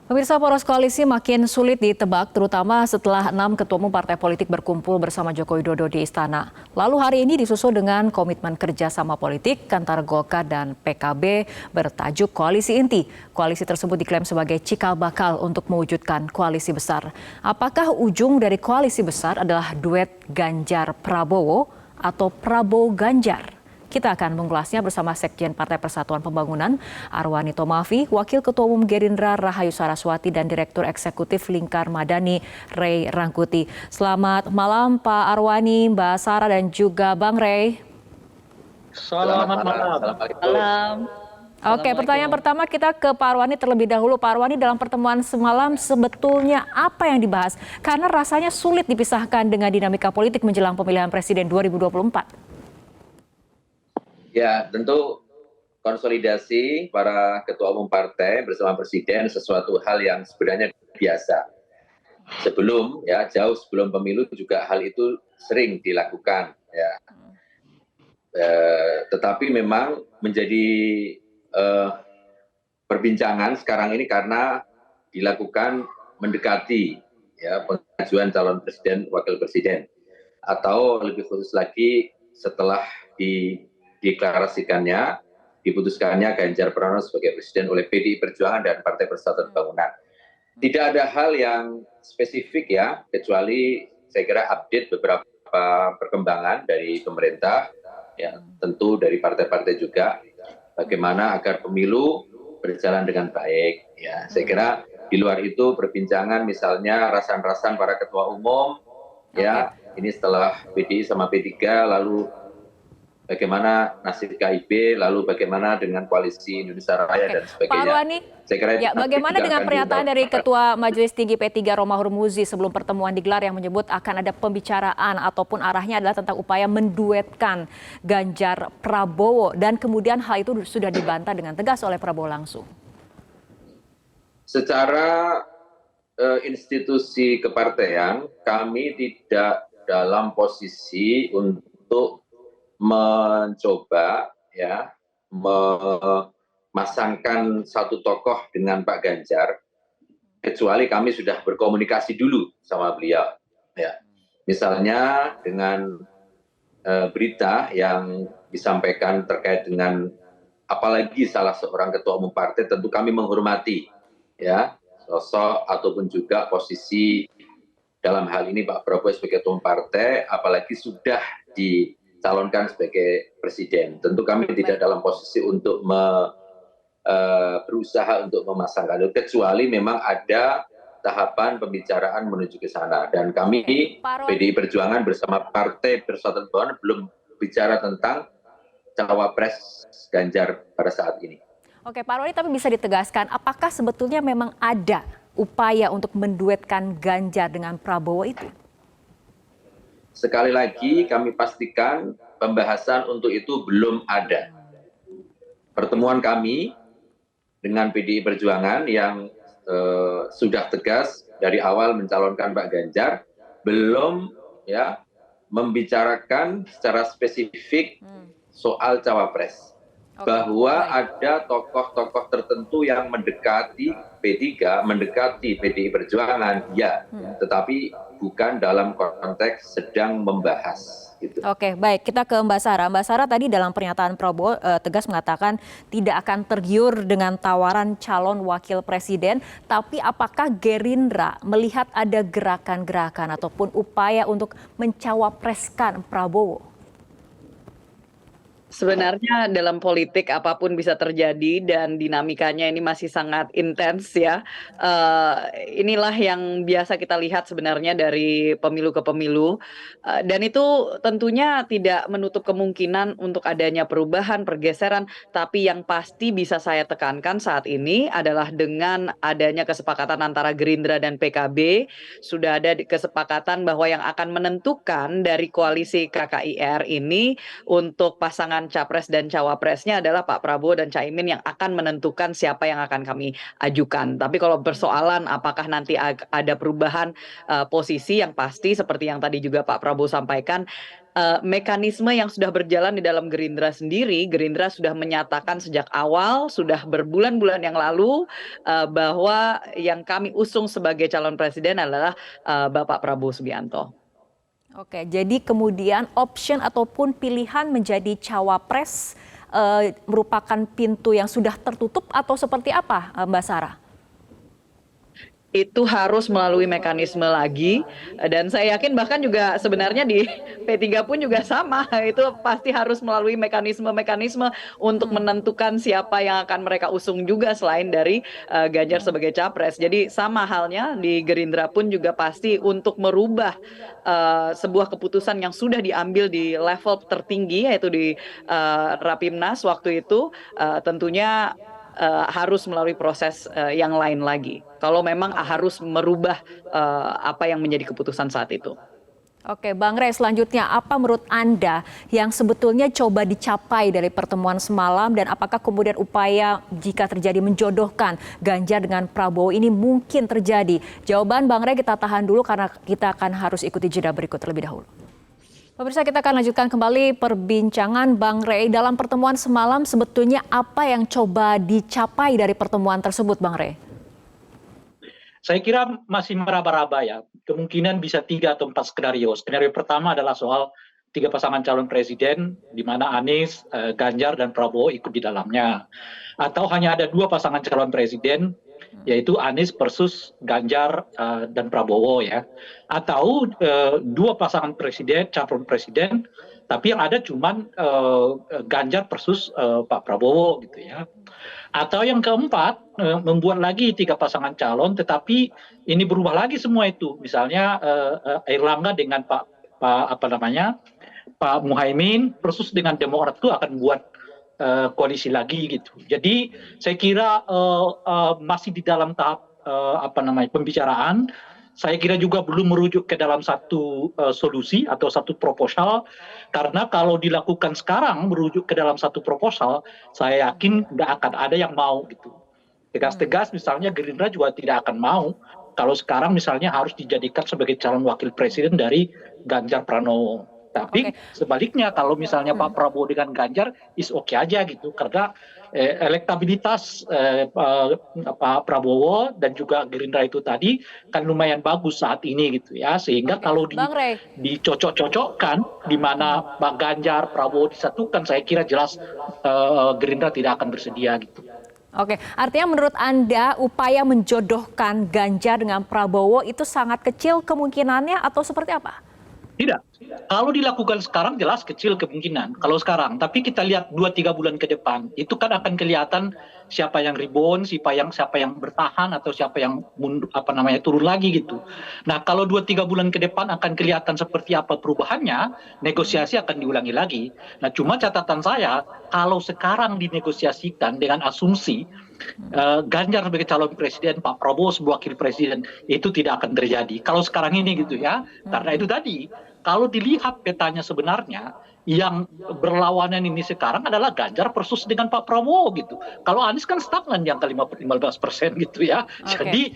Pemirsa, poros koalisi makin sulit ditebak, terutama setelah 6 ketua umum partai politik berkumpul bersama Joko Widodo di Istana. Lalu hari ini disusul dengan komitmen kerjasama politik antara Golkar dan PKB bertajuk Koalisi Inti. Koalisi tersebut diklaim sebagai cikal bakal untuk mewujudkan koalisi besar. Apakah ujung dari koalisi besar adalah duet Ganjar-Prabowo atau Prabowo-Ganjar? Kita akan mengulasnya bersama Sekjen Partai Persatuan Pembangunan, Arwani Tomafi, Wakil Ketua Umum Gerindra Rahayu Saraswati, dan Direktur Eksekutif Lingkar Madani, Ray Rangkuti. Selamat malam Pak Arwani, Mbak Sarah, dan juga Bang Ray. Selamat malam. Oke, pertanyaan pertama kita ke Pak Arwani terlebih dahulu. Pak Arwani, dalam pertemuan semalam sebetulnya apa yang dibahas? Karena rasanya sulit dipisahkan dengan dinamika politik menjelang pemilihan Presiden 2024. Ya, tentu konsolidasi para ketua umum partai bersama presiden sesuatu hal yang sebenarnya biasa. Jauh sebelum pemilu juga hal itu sering dilakukan. Ya. Tetapi memang menjadi perbincangan sekarang ini karena dilakukan mendekati ya pengajuan calon presiden, wakil presiden, atau lebih khusus lagi setelah dideklarasikannya, diputuskannya Ganjar Pranowo sebagai presiden oleh PDI Perjuangan dan Partai Persatuan Pembangunan. Tidak ada hal yang spesifik ya, kecuali saya kira update beberapa perkembangan dari pemerintah, ya tentu dari partai-partai juga, bagaimana agar pemilu berjalan dengan baik. Ya, saya kira di luar itu perbincangan misalnya rasan-rasan para ketua umum, ya ini setelah PDI sama P3 lalu bagaimana nasib KIB, lalu bagaimana dengan koalisi Indonesia Raya dan sebagainya. Pak Arwani, bagaimana dengan pernyataan dari Ketua Majelis Tinggi P3 Romahur Muzi sebelum pertemuan digelar yang menyebut akan ada pembicaraan ataupun arahnya adalah tentang upaya menduetkan Ganjar Prabowo, dan kemudian hal itu sudah dibantah dengan tegas oleh Prabowo langsung. Secara institusi kepartean, kami tidak dalam posisi untuk mencoba ya memasangkan satu tokoh dengan Pak Ganjar, kecuali kami sudah berkomunikasi dulu sama beliau. Ya. Misalnya dengan berita yang disampaikan terkait dengan apalagi salah seorang ketua umum partai, tentu kami menghormati ya sosok ataupun juga posisi dalam hal ini Pak Prabowo sebagai ketua umum partai, apalagi sudah dicalonkan sebagai presiden. Tentu kami tidak dalam posisi untuk berusaha untuk memasangkan itu, kecuali memang ada tahapan pembicaraan menuju ke sana. Dan kami PDI Perjuangan bersama Partai Persatuan Pembangunan belum bicara tentang cawapres Ganjar pada saat ini. Oke, Pak Arwani, tapi bisa ditegaskan apakah sebetulnya memang ada upaya untuk menduetkan Ganjar dengan Prabowo itu? Sekali lagi kami pastikan pembahasan untuk itu belum ada. Pertemuan kami dengan PDI Perjuangan yang sudah tegas dari awal mencalonkan Pak Ganjar belum ya membicarakan secara spesifik soal cawapres. Bahwa ada tokoh-tokoh tertentu yang mendekati P3, mendekati PDI Perjuangan, ya, tetapi bukan dalam konteks sedang membahas. Gitu. Oke, baik. Kita ke Mbak Sarah. Mbak Sarah tadi dalam pernyataan Prabowo tegas mengatakan tidak akan tergiur dengan tawaran calon wakil presiden, tapi apakah Gerindra melihat ada gerakan-gerakan ataupun upaya untuk mencawapreskan Prabowo? Sebenarnya dalam politik apapun bisa terjadi dan dinamikanya ini masih sangat intens ya. Inilah yang biasa kita lihat sebenarnya dari pemilu ke pemilu. Dan itu tentunya tidak menutup kemungkinan untuk adanya perubahan, pergeseran. Tapi yang pasti bisa saya tekankan saat ini adalah dengan adanya kesepakatan antara Gerindra dan PKB. Sudah ada kesepakatan bahwa yang akan menentukan dari koalisi KKIR ini untuk pasangan pasangan capres dan cawapresnya adalah Pak Prabowo dan Caimin yang akan menentukan siapa yang akan kami ajukan. Tapi kalau persoalan apakah nanti ada perubahan posisi, yang pasti seperti yang tadi juga Pak Prabowo sampaikan, mekanisme yang sudah berjalan di dalam Gerindra sendiri, Gerindra sudah menyatakan sejak awal, sudah berbulan-bulan yang lalu, bahwa yang kami usung sebagai calon presiden adalah Bapak Prabowo Subianto. Oke, jadi kemudian option ataupun pilihan menjadi cawapres merupakan pintu yang sudah tertutup atau seperti apa, Mbak Sarah? Itu harus melalui mekanisme lagi, dan saya yakin bahkan juga sebenarnya di P3 pun juga sama, itu pasti harus melalui mekanisme-mekanisme untuk menentukan siapa yang akan mereka usung juga selain dari Ganjar sebagai capres. Jadi sama halnya di Gerindra pun juga pasti untuk merubah sebuah keputusan yang sudah diambil di level tertinggi, yaitu di Rapimnas waktu itu, tentunya harus melalui proses yang lain lagi. Kalau memang harus merubah apa yang menjadi keputusan saat itu. Oke, Bang Rey, selanjutnya apa menurut Anda yang sebetulnya coba dicapai dari pertemuan semalam, dan apakah kemudian upaya jika terjadi menjodohkan Ganjar dengan Prabowo ini mungkin terjadi? Jawaban Bang Rey kita tahan dulu karena kita akan harus ikuti jeda berikut terlebih dahulu. Pemirsa, kita akan lanjutkan kembali perbincangan Bang Rey. Dalam pertemuan semalam sebetulnya apa yang coba dicapai dari pertemuan tersebut, Bang Rey? Saya kira masih meraba-raba ya. Kemungkinan bisa 3 atau 4 skenario. Skenario pertama adalah soal 3 pasangan calon presiden, di mana Anies, Ganjar, dan Prabowo ikut di dalamnya. Atau hanya ada 2 pasangan calon presiden, yaitu Anies versus Ganjar dan Prabowo ya. Atau 2 pasangan presiden, calon presiden, tapi yang ada cuman Ganjar versus Pak Prabowo gitu ya. Atau yang keempat, membuat lagi 3 pasangan calon, tetapi ini berubah lagi semua itu. Misalnya Airlangga dengan Pak Muhaimin versus dengan Demokrat itu akan buat koalisi lagi gitu. Jadi saya kira masih di dalam tahap pembicaraan. Saya kira juga belum merujuk ke dalam satu solusi atau satu proposal, karena kalau dilakukan sekarang merujuk ke dalam satu proposal, saya yakin nggak akan ada yang mau gitu. Tegas-tegas misalnya Gerindra juga tidak akan mau kalau sekarang misalnya harus dijadikan sebagai calon wakil presiden dari Ganjar Pranowo. Tapi sebaliknya kalau misalnya Pak Prabowo dengan Ganjar is oke aja gitu, karena elektabilitas Pak Prabowo dan juga Gerindra itu tadi kan lumayan bagus saat ini gitu ya, sehingga kalau dicocok-cocokkan di mana Pak Ganjar Prabowo disatukan, saya kira jelas Gerindra tidak akan bersedia gitu. Oke, artinya menurut Anda upaya menjodohkan Ganjar dengan Prabowo itu sangat kecil kemungkinannya atau seperti apa? Tidak. Kalau dilakukan sekarang jelas kecil kemungkinan. Kalau sekarang, tapi kita lihat 2-3 bulan ke depan, itu kan akan kelihatan siapa yang rebound, siapa yang bertahan, atau siapa yang turun lagi gitu. Nah, kalau 2-3 bulan ke depan akan kelihatan seperti apa perubahannya, negosiasi akan diulangi lagi. Nah, cuma catatan saya, kalau sekarang dinegosiasikan dengan asumsi Ganjar sebagai calon presiden, Pak Prabowo sebagai wakil presiden, itu tidak akan terjadi. Kalau sekarang ini gitu ya, karena itu tadi, kalau dilihat petanya sebenarnya, yang berlawanan ini sekarang adalah Ganjar versus dengan Pak Prabowo gitu. Kalau Anies kan stagnan di angka 15% gitu ya. Jadi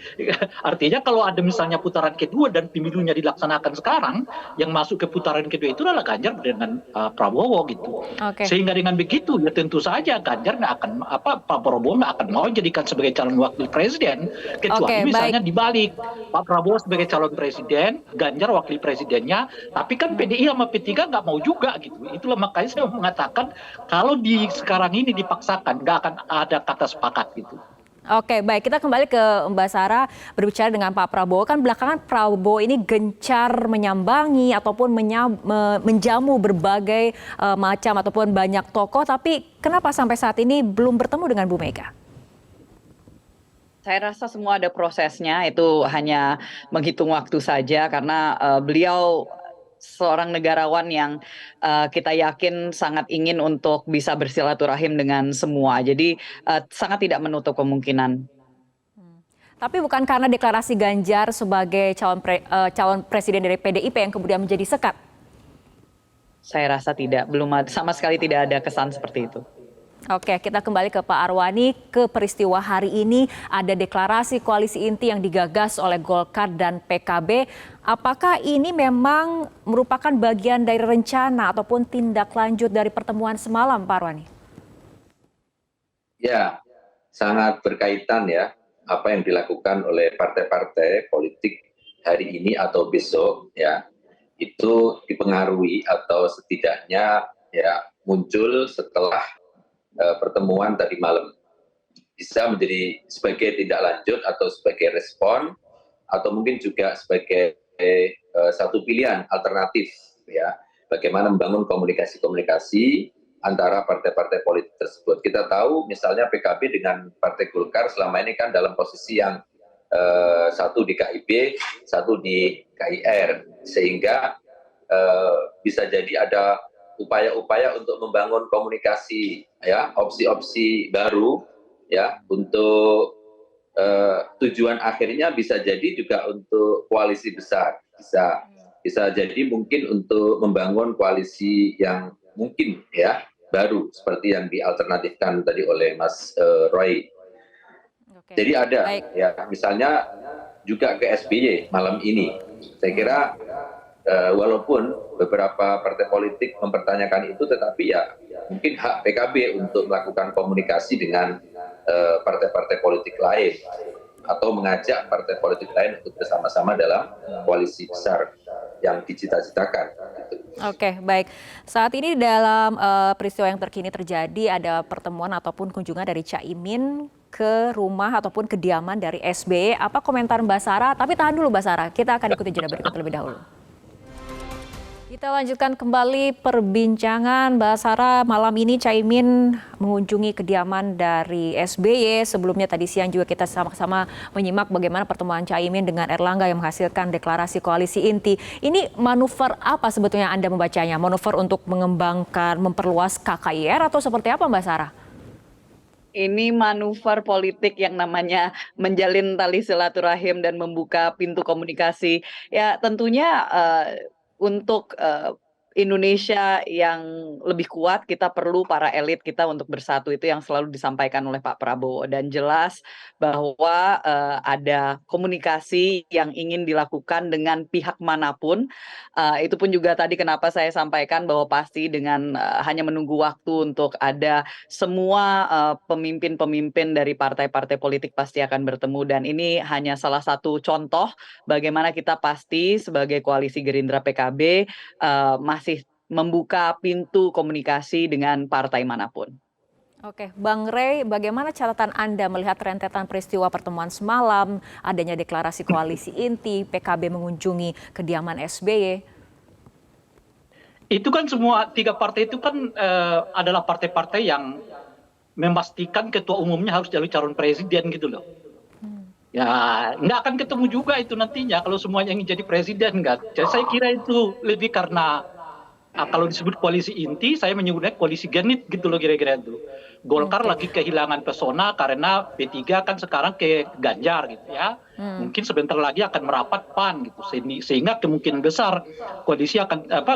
artinya kalau ada misalnya putaran kedua dan pemilunya dilaksanakan sekarang, yang masuk ke putaran kedua itu adalah Ganjar dengan Prabowo gitu. Sehingga dengan begitu ya tentu saja Ganjar Pak Prabowo nggak akan mau jadikan sebagai calon wakil presiden, kecuali misalnya dibalik, Pak Prabowo sebagai calon presiden, Ganjar wakil presidennya, tapi kan PDI sama P3 nggak mau juga gitu. Itulah makanya saya mengatakan kalau sekarang ini dipaksakan nggak akan ada kata sepakat gitu. Oke, baik, kita kembali ke Mbak Sarah berbicara dengan Pak Prabowo. Kan belakangan Prabowo ini gencar menyambangi ataupun menjamu berbagai macam ataupun banyak tokoh, tapi kenapa sampai saat ini belum bertemu dengan Bu Mega? Saya rasa semua ada prosesnya, itu hanya menghitung waktu saja, karena beliau seorang negarawan yang kita yakin sangat ingin untuk bisa bersilaturahim dengan semua. Jadi sangat tidak menutup kemungkinan. Tapi bukan karena deklarasi Ganjar sebagai calon presiden dari PDIP yang kemudian menjadi sekat? Saya rasa tidak, sama sekali tidak ada kesan seperti itu. Oke, kita kembali ke Pak Arwani, ke peristiwa hari ini ada deklarasi koalisi inti yang digagas oleh Golkar dan PKB. Apakah ini memang merupakan bagian dari rencana ataupun tindak lanjut dari pertemuan semalam, Pak Arwani? Ya, sangat berkaitan ya apa yang dilakukan oleh partai-partai politik hari ini atau besok ya, itu dipengaruhi atau setidaknya ya muncul setelah pertemuan tadi malam. Bisa menjadi sebagai tindak lanjut atau sebagai respon atau mungkin juga sebagai satu pilihan alternatif ya, bagaimana membangun komunikasi-komunikasi antara partai-partai politik tersebut. Kita tahu misalnya PKB dengan Partai Golkar selama ini kan dalam posisi yang satu di KIB, satu di KIR, sehingga bisa jadi ada upaya-upaya untuk membangun komunikasi ya, opsi-opsi baru ya, untuk tujuan akhirnya bisa jadi juga untuk koalisi besar, bisa jadi mungkin untuk membangun koalisi yang mungkin ya baru seperti yang dialternatifkan tadi oleh Mas Roy. Oke. Jadi ada Baik. ya, misalnya juga ke SBY malam ini. Saya kira walaupun beberapa partai politik mempertanyakan itu, tetapi ya mungkin hak PKB untuk melakukan komunikasi dengan partai-partai politik lain atau mengajak partai politik lain untuk bersama-sama dalam koalisi besar yang dicita-citakan. Oke, baik. Saat ini dalam peristiwa yang terkini terjadi ada pertemuan ataupun kunjungan dari Caimin ke rumah ataupun kediaman dari SBY. Apa komentar Mbak Sarah? Tapi tahan dulu Mbak Sarah, kita akan ikuti jeda berikut terlebih dahulu. Kita lanjutkan kembali perbincangan Mbak Sarah. Malam ini Caimin mengunjungi kediaman dari SBY. Sebelumnya tadi siang juga kita sama-sama menyimak bagaimana pertemuan Caimin dengan Erlangga yang menghasilkan deklarasi koalisi inti. Ini manuver apa sebetulnya Anda membacanya? Manuver untuk mengembangkan, memperluas KKIR atau seperti apa Mbak Sarah? Ini manuver politik yang namanya menjalin tali silaturahim dan membuka pintu komunikasi. Ya tentunya untuk Indonesia yang lebih kuat, kita perlu para elit kita untuk bersatu. Itu yang selalu disampaikan oleh Pak Prabowo. Dan jelas bahwa ada komunikasi yang ingin dilakukan dengan pihak manapun. Itu pun juga tadi kenapa saya sampaikan bahwa pasti dengan hanya menunggu waktu untuk ada semua pemimpin-pemimpin dari partai-partai politik pasti akan bertemu. Dan ini hanya salah satu contoh bagaimana kita pasti sebagai koalisi Gerindra PKB masih membuka pintu komunikasi dengan partai manapun. Oke, Bang Rey, bagaimana catatan Anda melihat rentetan peristiwa pertemuan semalam, adanya deklarasi koalisi inti, PKB mengunjungi kediaman SBY? Itu kan semua tiga partai itu kan adalah partai-partai yang memastikan ketua umumnya harus jadi calon presiden gitu loh. Ya nggak akan ketemu juga itu nantinya kalau semuanya ingin jadi presiden kan. Jadi saya kira itu lebih karena kalau disebut koalisi inti, saya menyebutnya koalisi genit gitu loh kira-kira itu. Golkar lagi kehilangan pesona karena P3 kan sekarang ke Ganjar gitu ya. Mungkin sebentar lagi akan merapat PAN gitu. Sehingga kemungkinan besar koalisi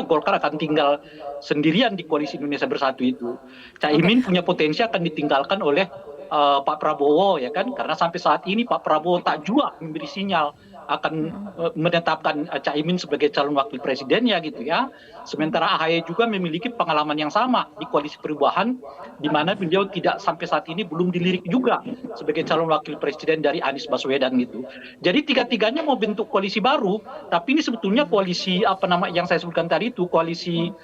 Golkar akan tinggal sendirian di koalisi Indonesia Bersatu itu. Caimin punya potensi akan ditinggalkan oleh Pak Prabowo ya kan, karena sampai saat ini Pak Prabowo tak jua memberi sinyal akan menetapkan Caimin sebagai calon wakil presidennya gitu ya. Sementara AHY juga memiliki pengalaman yang sama di koalisi perubahan, di mana beliau tidak sampai saat ini belum dilirik juga sebagai calon wakil presiden dari Anies Baswedan gitu. Jadi tiga-tiganya mau bentuk koalisi baru, tapi ini sebetulnya koalisi yang saya sebutkan tadi itu koalisi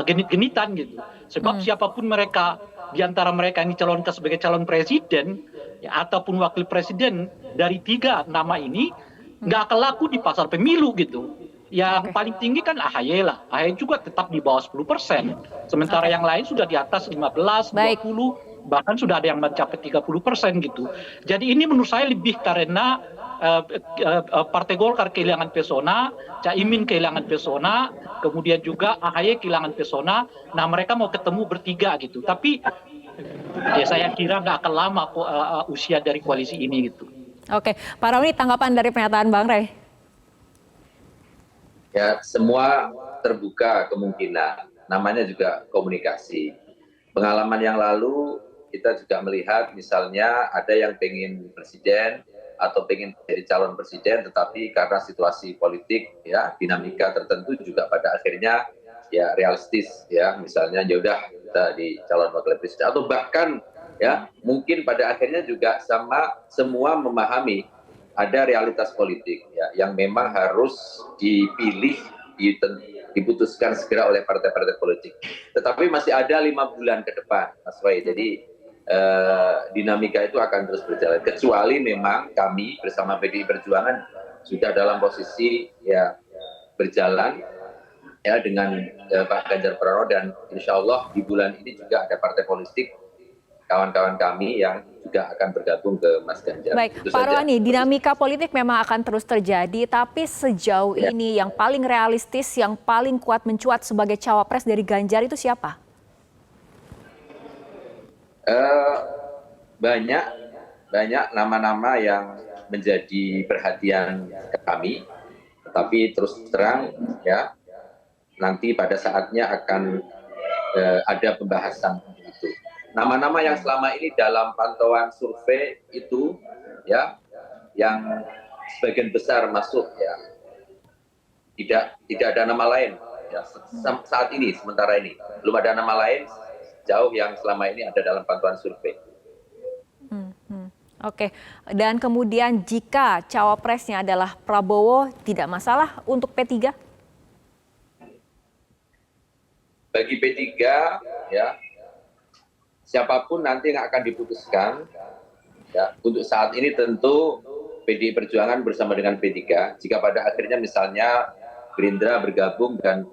genit-genitan gitu. Sebab siapapun mereka di antara mereka yang dicalonkan sebagai calon presiden ya, ataupun wakil presiden dari tiga nama ini nggak akan laku di pasar pemilu gitu. Yang paling tinggi kan AHY lah. AHY juga tetap di bawah 10%. Sementara yang lain sudah di atas 15, 20, bahkan sudah ada yang mencapai 30% gitu. Jadi ini menurut saya lebih karena Partai Golkar kehilangan pesona, Caimin kehilangan pesona, kemudian juga AHY kehilangan pesona. Nah mereka mau ketemu bertiga gitu. Tapi ya saya kira nggak akan lama usia dari koalisi ini gitu. Oke, Pak Rauni, tanggapan dari pernyataan Bang Rey? Ya, semua terbuka kemungkinan. Namanya juga komunikasi. Pengalaman yang lalu kita juga melihat misalnya ada yang pengen presiden atau pengen jadi calon presiden, tetapi karena situasi politik ya dinamika tertentu juga pada akhirnya ya realistis ya, misalnya ya udah kita di calon wakil presiden, atau bahkan ya mungkin pada akhirnya juga sama semua memahami ada realitas politik ya yang memang harus dipilih, diputuskan segera oleh partai-partai politik. Tetapi masih ada 5 bulan ke depan, Mas Wai. Jadi dinamika itu akan terus berjalan. Kecuali memang kami bersama PDI Perjuangan sudah dalam posisi ya berjalan ya dengan Pak Ganjar Pranowo, dan insya Allah di bulan ini juga ada partai politik kawan-kawan kami yang juga akan bergabung ke Mas Ganjar. Baik, Itu Pak saja. Arwani, dinamika politik memang akan terus terjadi, tapi sejauh Ya. ini yang paling realistis, yang paling kuat mencuat sebagai cawapres dari Ganjar itu siapa? Banyak nama-nama yang menjadi perhatian kami, tetapi terus terang ya nanti pada saatnya akan ada pembahasan itu. Nama-nama yang selama ini dalam pantauan survei itu ya yang sebagian besar masuk ya tidak ada nama lain ya saat ini, sementara ini belum ada nama lain jauh yang selama ini ada dalam pantauan survei. Oke, dan kemudian jika cawapresnya adalah Prabowo, tidak masalah untuk P3? Bagi P3 ya siapapun nanti yang akan diputuskan ya untuk saat ini tentu PDI Perjuangan bersama dengan P3. Jika pada akhirnya misalnya Gerindra bergabung dan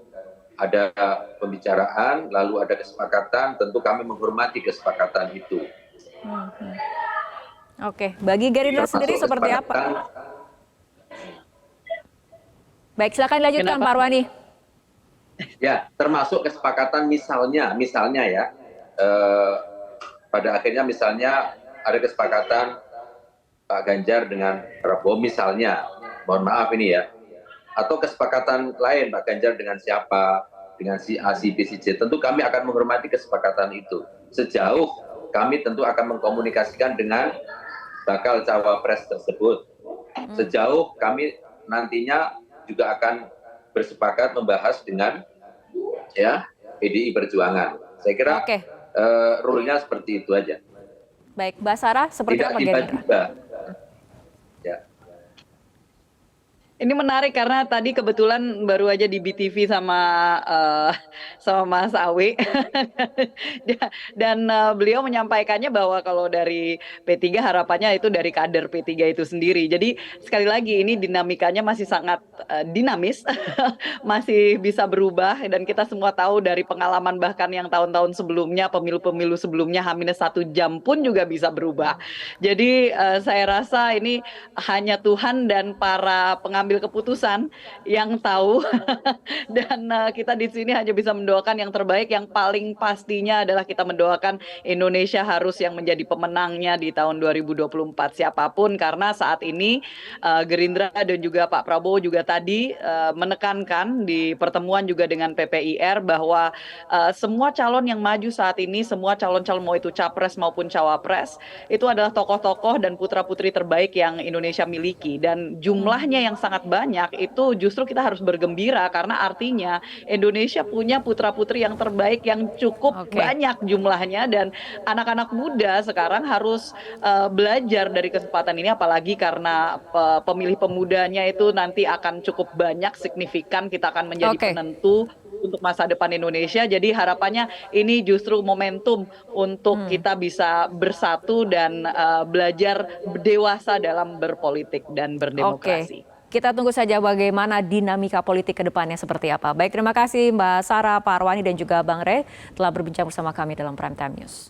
ada pembicaraan lalu ada kesepakatan, tentu kami menghormati kesepakatan itu. Oke, bagi Gerindra sendiri seperti apa? Baik, silakan dilanjutkan Pak Arwani. Ya, termasuk kesepakatan misalnya ya, pada akhirnya misalnya ada kesepakatan Pak Ganjar dengan Prabowo misalnya, mohon maaf ini ya, atau kesepakatan lain Pak Ganjar dengan siapa, dengan si A, si B, si C, tentu kami akan menghormati kesepakatan itu. Sejauh kami tentu akan mengkomunikasikan dengan bakal cawapres tersebut. Sejauh kami nantinya juga akan bersepakat membahas dengan ya PDI Perjuangan. Saya kira rule-nya seperti itu aja. Baik, Mbak Sarah, seperti apa Gerindra? Tiba-tiba. Ya. Ini menarik karena tadi kebetulan baru aja di BTV sama Mas Awi dan beliau menyampaikannya bahwa kalau dari P3 harapannya itu dari kader P3 itu sendiri. Jadi sekali lagi ini dinamikanya masih sangat dinamis, masih bisa berubah, dan kita semua tahu dari pengalaman bahkan yang tahun-tahun sebelumnya, pemilu-pemilu sebelumnya H-1 jam pun juga bisa berubah. Jadi saya rasa ini hanya Tuhan dan para pengambil keputusan yang tahu dan kita di sini hanya bisa mendoakan yang terbaik. Yang paling pastinya adalah kita mendoakan Indonesia harus yang menjadi pemenangnya di tahun 2024 siapapun, karena saat ini Gerindra dan juga Pak Prabowo juga tadi menekankan di pertemuan juga dengan PPIR bahwa semua calon yang maju saat ini, semua calon-calon mau itu capres maupun cawapres, itu adalah tokoh-tokoh dan putra-putri terbaik yang Indonesia miliki, dan jumlahnya yang sangat banyak. Itu justru kita harus bergembira karena artinya Indonesia punya putra-putri yang terbaik yang cukup banyak jumlahnya, dan anak-anak muda sekarang harus belajar dari kesempatan ini, apalagi karena pemilih pemudanya itu nanti akan cukup banyak, signifikan, kita akan menjadi penentu untuk masa depan Indonesia. Jadi harapannya ini justru momentum untuk kita bisa bersatu dan belajar dewasa dalam berpolitik dan berdemokrasi. Kita tunggu saja bagaimana dinamika politik ke depannya seperti apa. Baik, terima kasih Mbak Sarah, Pak Arwani, dan juga Bang Rey telah berbincang bersama kami dalam Prime Time News.